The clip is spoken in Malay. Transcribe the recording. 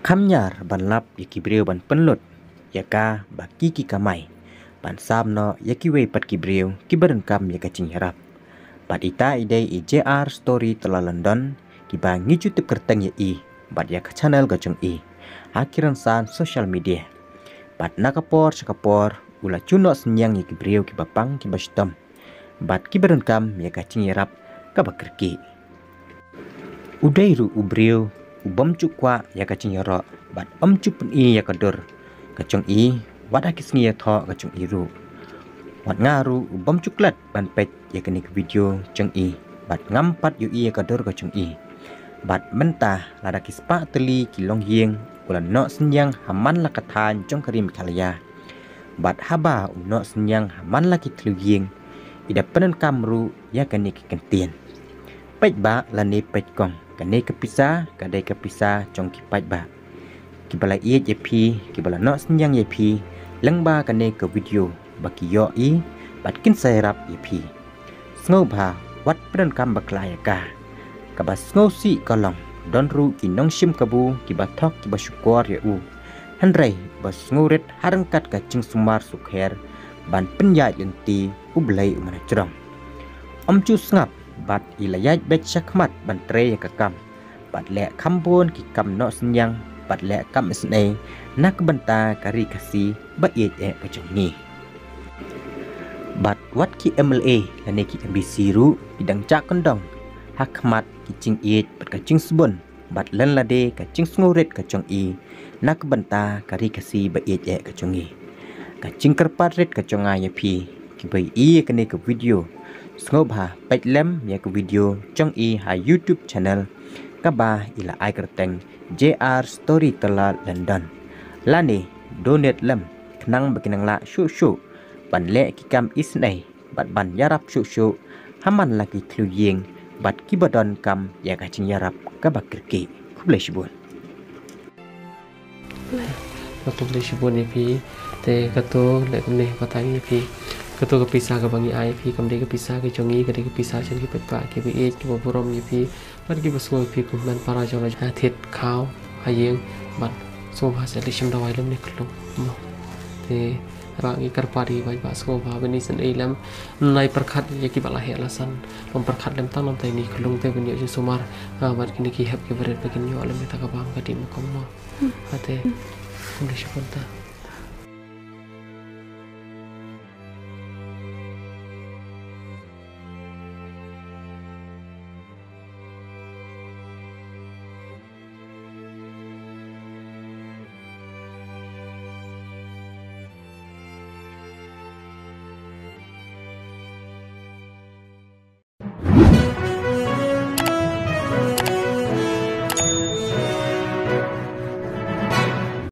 Kamnyar ban lap yaki breu ban penlut yaka baki ki kamai ban samno yaki wei pat ki breu ki baran kam yaka cing harap bat ita idei i JR story tela London ki ba ngicu tip kerteng ya i bat yaka channel gacung i akhiran san social media bat nakapor sakapor ula cuno senyang yaki breu ki bapang ki bastom bat ki baran kam yaka cing harap ka bakerki udai ru ubreu ubam cukwa ya kacing yaro bat cupun i ya kadur kacung i wat akis ngi ya tho kacung i ru wat ngaru ubam cuklat ban pet ya kini ke video ceng i bat ngampat yu i ya kadur kacung i bat mentah lada kispa teli kilong yeng ulan no senyang haman lakatan cong karim kalaya bat haba no senyang haman laki telu yeng ida penen kamru ya kini ke kentien pet ba lani pet kong kane kepisah kadai kepisah cong kipat ba kibala iet yepi kibala no senyang yepi lengba kane ke video baki yo i batkin sairap yepi sngo ba wat pren kam baklaya ka kabas sngo si kolong don ru kinong sim kabu kibathok kibasukor ya u hanrei bas ngurit harangkat ka cing sumar sukher ban penyat yenti ublai umana cerong omcu ngap bat ilayat bet syakmat ban tre ya kakam bat lek kambon ki kam no senyang bat lek kam isne nak benta kari kasi ba iet kacungi bat wat ki MLA lane ki MBC ru bidang cak kendong hakmat ki cing iet bat kacing subun bat len lade kacing sngurit kacung i nak benta kari kasi ba iet kacungi kacing kerpat rit kacunga ya pi ki bai i kene ke video Sngop ha page lem ya ke video trong i ha YouTube channel kaba ila ai kerteng JR story tela London lani donate lem kenang bakinang la shu ban le ki kam isnai bat ban yarap shu haman laki tlu yeng bat kibadon kam ya kacing yarap kaba kerki kublai shibun kublai shibun pi te kato le kumne patang pi ketua kepisah ke bangi ai pi kamde kepisah ke jongi ke kepisah chen ki petpa ke bi e ke borom ni pi bat ki basoi pi kuman para jong la thet khao hayeng bat so bha se lishim dawai lam ne klum te rangi karpari bai ba so bha bani san ilam nai perkhat ye ki bala he alasan pom perkhat lem tang nam tai ni klung te bani je sumar bat kini ki hep ke beret bakin yo alam ta ka bang ka dim kom mo ate kundi shakunta